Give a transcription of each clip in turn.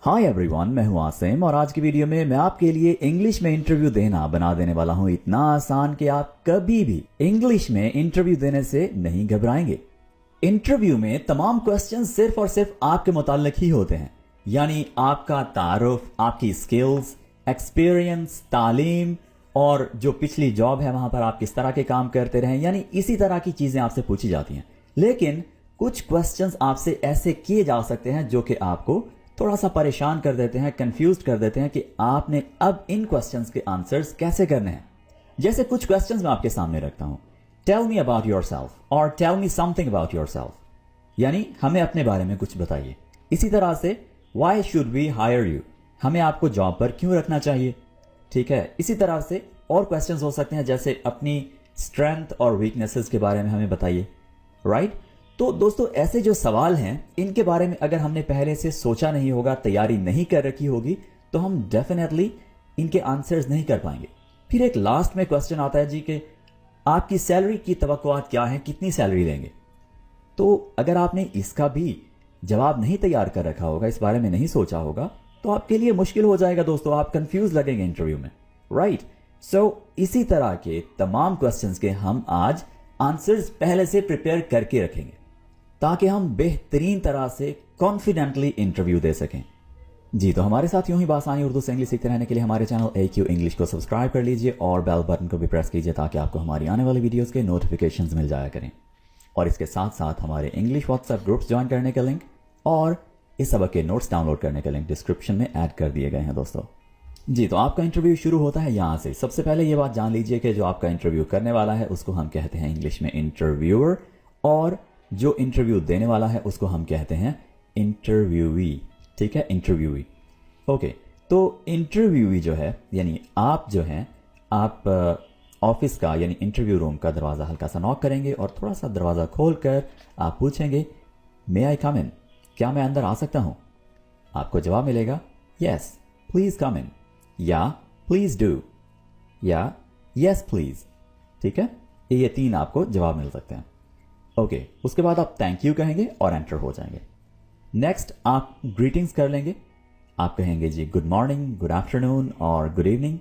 Hi everyone, मैं हूं आसिम और आज की वीडियो में मैं आपके लिए इंग्लिश में इंटरव्यू देना बना देने वाला हूं इतना आसान कि आप कभी भी इंग्लिश में इंटरव्यू देने से नहीं घबराएंगे। इंटरव्यू में तमाम क्वेश्चन सिर्फ और सिर्फ आपके मुताल्लिक ही होते हैं, यानी आपका तारुफ, आपकी स्किल्स, एक्सपीरियंस, तालीम और जो पिछली जॉब है वहां पर आप किस तरह के काम करते रहे, यानी इसी तरह की चीजें आपसे पूछी जाती हैं। लेकिन कुछ क्वेश्चंस आपसे ऐसे किए जा सकते हैं जो कि आपको थोड़ा सा परेशान कर देते हैं, कंफ्यूज कर देते हैं कि आपने अब इन क्वेश्चंस के आंसर्स कैसे करने हैं। जैसे कुछ क्वेश्चंस मैं आपके सामने रखता हूं, टेल मी अबाउट योरसेल्फ और tell me something about yourself, यानी हमें अपने बारे में कुछ बताइए। इसी तरह से why should we hire you, हमें आपको जॉब पर क्यों रखना चाहिए। ठीक है, इसी तरह से और क्वेश्चंस हो सकते हैं जैसे अपनी स्ट्रेंथ और वीकनेसेस के बारे में हमें बताइए। राइट, तो दोस्तों ऐसे जो सवाल हैं इनके बारे में अगर हमने पहले से सोचा नहीं होगा, तैयारी नहीं कर रखी होगी, तो हम डेफिनेटली इनके आंसर्स नहीं कर पाएंगे। फिर एक लास्ट में क्वेश्चन आता है जी कि आपकी सैलरी की तवक्कुआत क्या है, कितनी सैलरी लेंगे। तो अगर आपने इसका भी जवाब नहीं तैयार कर रखा होगा, इस बारे में नहीं सोचा होगा, तो आपके लिए मुश्किल हो जाएगा दोस्तों, आप कंफ्यूज लगेंगे इंटरव्यू में। राइट, सो इसी तरह के तमाम क्वेश्चंस के हम आज आंसर्स पहले से प्रिपेयर करके रखेंगे ताकि हम बेहतरीन तरह से कॉन्फिडेंटली इंटरव्यू दे सकें। जी, तो हमारे साथ यूं ही बासानी उर्दू से इंग्लिश सीखते रहने के लिए हमारे चैनल AQ इंग्लिश को सब्सक्राइब कर लीजिए और बेल बटन को भी प्रेस कीजिए ताकि आपको हमारी आने वाली वीडियोस के नोटिफिकेशंस मिल जाया करें। और इसके साथ साथ हमारे इंग्लिश व्हाट्सएप ग्रुप्स ज्वाइन करने का लिंक और इस सबक के नोट्स डाउनलोड करने का लिंक डिस्क्रिप्शन में ऐड कर दिए गए हैं दोस्तों। जी, तो आपका इंटरव्यू शुरू होता है यहां से। सबसे पहले ये बात जान लीजिए कि जो आपका इंटरव्यू करने वाला है उसको हम कहते हैं इंग्लिश में इंटरव्यूअर, और जो इंटरव्यू देने वाला है उसको हम कहते हैं इंटरव्यूई। ठीक है, इंटरव्यूई। ओके, तो इंटरव्यूई जो है यानी आप जो हैं, आप ऑफिस का यानी इंटरव्यू रूम का दरवाज़ा हल्का सा नॉक करेंगे और थोड़ा सा दरवाज़ा खोलकर आप पूछेंगे मे आई कम इन, क्या मैं अंदर आ सकता हूं। आपको जवाब मिलेगा यस प्लीज कम इन, या प्लीज डू, या यस प्लीज। ठीक है, ये तीन आपको जवाब मिल सकते हैं। ओके, उसके बाद आप थैंक यू कहेंगे और एंटर हो जाएंगे। नेक्स्ट आप ग्रीटिंग्स कर लेंगे, आप कहेंगे जी गुड मॉर्निंग, गुड आफ्टरनून और good evening.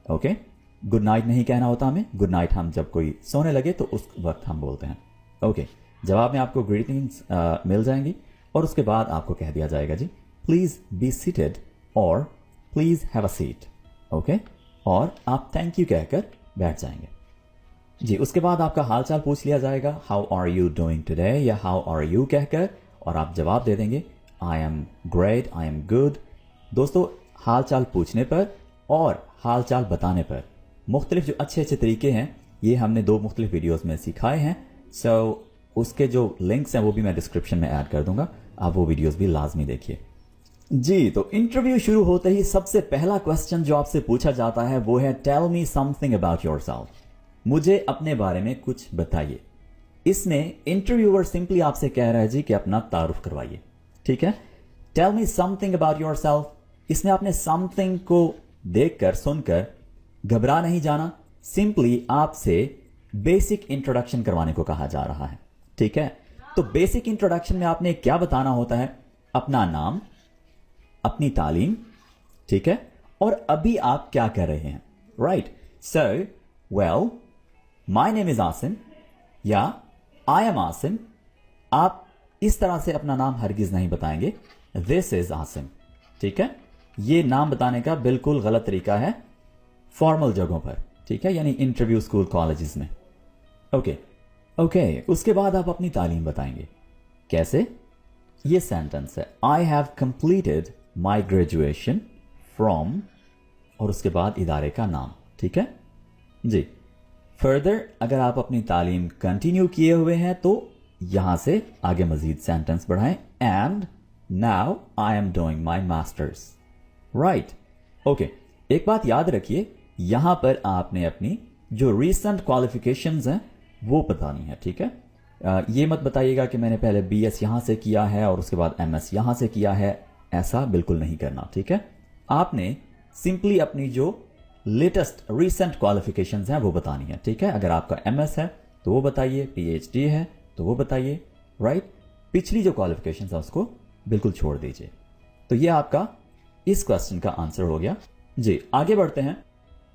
Okay, good night नहीं कहना होता हमें, गुड नाइट हम जब कोई सोने लगे तो उस वक्त हम बोलते हैं। ओके, जवाब में आपको ग्रीटिंग्स मिल जाएंगी और उसके बाद आपको कह दिया जाएगा जी प्लीज बी सीटेड और please have a seat. Okay, और आप थैंक यू कहकर बैठ जाएंगे। जी, उसके बाद आपका हालचाल पूछ लिया जाएगा, how are you doing today, या हाउ आर यू कहकर, और आप जवाब दे देंगे I am great, I am good. दोस्तों, हालचाल पूछने पर और हालचाल बताने पर मुख्तलिफ जो अच्छे अच्छे तरीके हैं ये हमने दो मुख्तलिफ वीडियोस में सिखाए हैं। सो उसके जो लिंक्स हैं वो भी मैं डिस्क्रिप्शन में ऐड कर दूंगा, आप वो वीडियोस भी लाजमी देखिए। जी, तो इंटरव्यू शुरू होते ही सबसे पहला क्वेश्चन जो आपसे पूछा जाता है वो है tell me something about yourself, मुझे अपने बारे में कुछ बताइए। इसमें इंटरव्यूअर सिंपली आपसे कह रहा है जी कि अपना तारुफ करवाइए। ठीक है, tell me something about yourself, इसमें आपने समथिंग को देखकर सुनकर घबरा नहीं जाना, सिंपली आपसे बेसिक इंट्रोडक्शन करवाने को कहा जा रहा है। ठीक है, तो बेसिक इंट्रोडक्शन में आपने क्या बताना होता है, अपना नाम, अपनी तालीम, ठीक है, और अभी आप क्या कर रहे हैं। Right, so well my name is Asim या आई एम आसिम। आप इस तरह से अपना नाम हरगिज नहीं बताएंगे, दिस इज आसिम। ठीक है, ये नाम बताने का बिल्कुल गलत तरीका है फॉर्मल जगहों पर। ठीक है, यानी इंटरव्यू, स्कूल, कॉलेजेस में। ओके ओके, उसके बाद आप अपनी तालीम बताएंगे। कैसे, ये सेंटेंस है I have completed my graduation from, और उसके बाद इदारे का नाम। ठीक है जी। फर्दर अगर आप अपनी तालीम कंटिन्यू किए हुए हैं तो यहां से आगे मजीद सेंटेंस बढ़ाएं, and now I am doing my masters. Right, okay, एक बात याद रखिए, यहां पर आपने अपनी जो रिसेंट क्वालिफिकेशंस हैं वो बतानी है। ठीक है, ये मत बताइएगा कि मैंने पहले BS यहां से किया है और उसके बाद MS यहां से किया है, ऐसा बिल्कुल नहीं करना। ठीक है, आपने सिंपली अपनी जो लेटेस्ट रिसेंट क्वालिफिकेशंस हैं वो बतानी है। ठीक है, अगर आपका MS है तो वो बताइए, PhD है तो वो बताइए। राइट, पिछली जो क्वालिफिकेशंस है उसको बिल्कुल छोड़ दीजिए। तो ये आपका इस क्वेश्चन का आंसर हो गया। जी आगे बढ़ते हैं।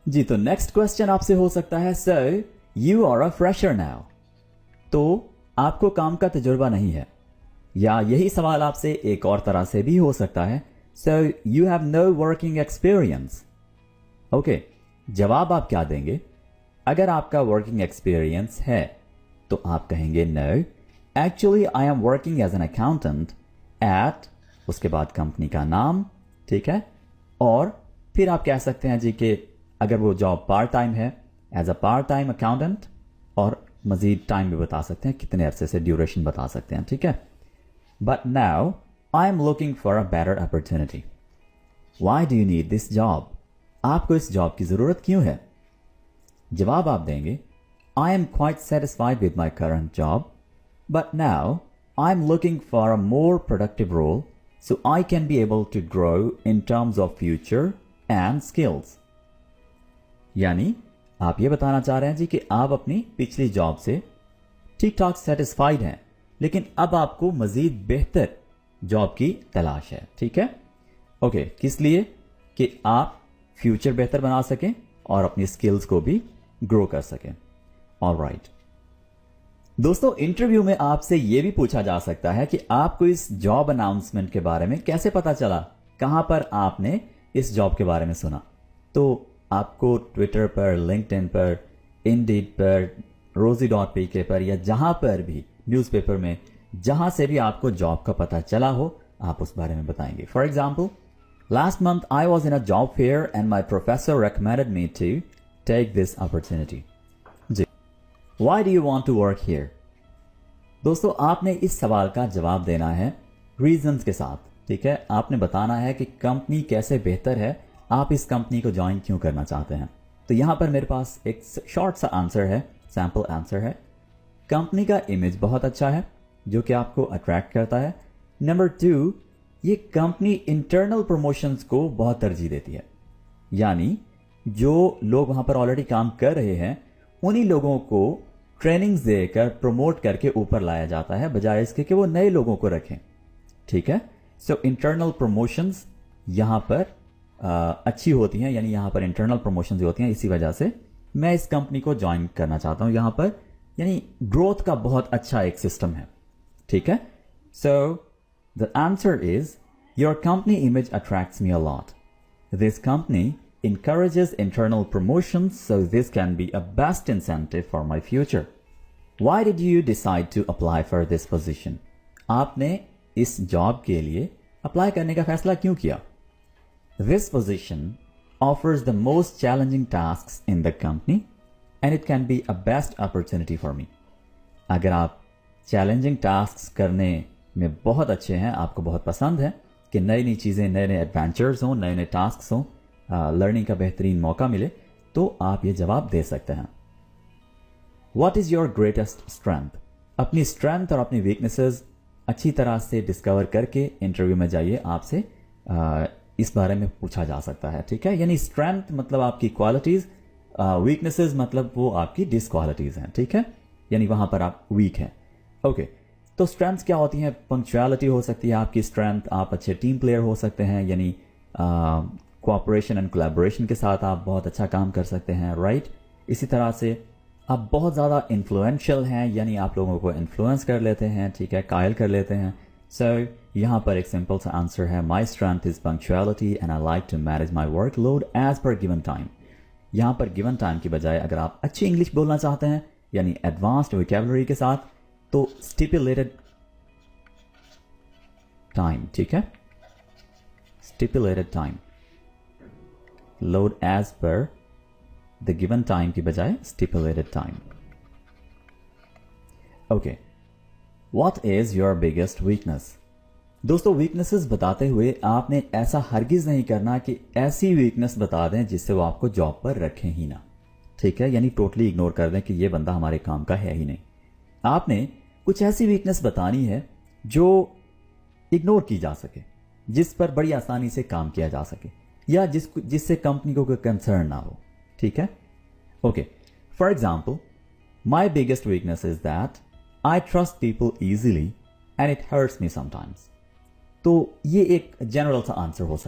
जी तो नेक्स्ट क्वेश्चन आपसे हो सकता है, sir you are a fresher now, तो आपको काम का तजुर्बा नहीं है। या यही सवाल आपसे एक और तरह से भी हो सकता है, sir you have no working experience. Okay, जवाब आप क्या देंगे? अगर आपका वर्किंग एक्सपीरियंस है तो आप कहेंगे no actually I am working as an accountant at, उसके बाद कंपनी का नाम, ठीक है। और फिर आप कह सकते हैं जी कि अगर वो जॉब पार्ट टाइम है, as a part time accountant, और मजीद टाइम भी बता सकते हैं, कितने अरसे से ड्यूरेशन बता सकते हैं, ठीक है। But now I am looking for a better opportunity. Why do you need this job? आपको इस जॉब की जरूरत क्यों है? जवाब आप देंगे, I am quite satisfied with my current job, but now I am looking for a more productive role so I can be able to grow in terms of future and skills. यानी आप ये बताना चाह रहे हैं जी कि आप अपनी पिछली जॉब से ठीक ठाक सेटिस्फाइड हैं, लेकिन अब आपको मजीद बेहतर जॉब की तलाश है, ठीक है। ओके, किस लिए? कि आप फ्यूचर बेहतर बना सकें और अपनी स्किल्स को भी ग्रो कर सकें। ऑलराइट दोस्तों, इंटरव्यू में आपसे यह भी पूछा जा सकता है कि आपको इस जॉब अनाउंसमेंट के बारे में कैसे पता चला, कहां पर आपने इस जॉब के बारे में सुना। तो आपको ट्विटर पर, लिंक्डइन पर, इंडीड पर, rosie.pk पर, या जहां पर भी न्यूज़पेपर में जहां से भी आपको जॉब का पता चला हो, आप उस बारे में बताएंगे। For example, last month I was in a job fair and my professor recommended me to take this opportunity. जी, why do you want to work here? दोस्तों, आपने इस सवाल का जवाब देना है रीजंस के साथ, ठीक है। आपने बताना है कि कंपनी कैसे बेहतर है, आप इस कंपनी को ज्वाइन क्यों करना चाहते हैं। तो यहां पर मेरे पास एक शॉर्ट सा आंसर है, सैंपल आंसर है। कंपनी का इमेज बहुत अच्छा है जो कि आपको अट्रैक्ट करता है। नंबर 2, ये कंपनी इंटरनल प्रमोशंस को बहुत तरजीह देती है। यानी जो लोग वहां पर ऑलरेडी काम कर रहे हैं, उन्हीं लोगों को ट्रेनिंग्स देकर प्रमोट करके ऊपर लाया जाता है, बजाय इसके कि वो नए लोगों को रखें, ठीक है। सो इंटरनल प्रमोशंस यहां पर अच्छी होती हैं, यानी यहां पर इंटरनल प्रमोशंस होती हैं। इसी वजह से मैं इस कंपनी को ज्वाइन करना चाहता हूं। यहां पर यानी ग्रोथ का बहुत अच्छा एक सिस्टम है, ठीक है। So the answer is your company image attracts me a lot. This company encourages internal promotions, so this can be a best incentive for my future. Why did you decide to apply for this position? आपने इस job के लिए apply करने का फैसला क्यों किया? This position offers the most challenging tasks in the company and it can be a best opportunity for me. अगर आप चैलेंजिंग टास्क करने में बहुत अच्छे हैं, आपको बहुत पसंद है कि नई नई चीज़ें, नए नए एडवेंचर्स हों, नए नए टास्क हों, लर्निंग का बेहतरीन मौका मिले, तो आप ये जवाब दे सकते हैं। What is your greatest strength? अपनी स्ट्रेंथ और अपनी वीकनेसेस अच्छी तरह से डिस्कवर करके इंटरव्यू में जाइए। आपसे इस बारे में पूछा जा सकता है, ठीक है। यानी स्ट्रेंथ मतलब आपकी क्वालिटीज, वीकनेसेस मतलब वो आपकी डिसक्वालिटीज हैं, ठीक है। यानी वहां पर आप वीक हैं। ओके, तो स्ट्रेंथ्स क्या होती हैं? पंक्चुअलिटी हो सकती है आपकी स्ट्रेंथ, आप अच्छे टीम प्लेयर हो सकते हैं, यानी कोऑपरेशन एंड कोलैबोरेशन के साथ आप बहुत अच्छा काम कर सकते हैं, राइट। इसी तरह से आप बहुत ज़्यादा इन्फ्लुएंशियल हैं, यानी आप लोगों को इन्फ्लुएंस कर लेते हैं, ठीक है, कायल कर लेते हैं। सो यहाँ पर एक सिंपल सा आंसर है, my strength is punctuality and I like to manage my work load as per given time. यहाँ पर गिवन टाइम की बजाय अगर आप अच्छी इंग्लिश बोलना चाहते हैं, यानी एडवांस्ड वोकैबुलरी के साथ, तो स्टिपुलेटेड टाइम, ठीक है, stipulated time, load as per the given time की बजाय stipulated time. Okay, what is your biggest weakness? दोस्तों, वीकनेसेस बताते हुए आपने ऐसा हरगिज नहीं करना कि ऐसी वीकनेस बता दें जिससे वो आपको जॉब पर रखें ही ना, ठीक है। यानी टोटली इग्नोर कर दें कि ये बंदा हमारे काम का है ही नहीं। आपने कुछ ऐसी वीकनेस बतानी है जो इग्नोर की जा सके, जिस पर बड़ी आसानी से काम किया जा सके, या जिससे कंपनी को कोई कंसर्न ना हो, ठीक है। Okay, for example, my biggest weakness is that I trust people easily and it hurts me sometimes. तो ये एक जनरल सा आंसर हो सकता है।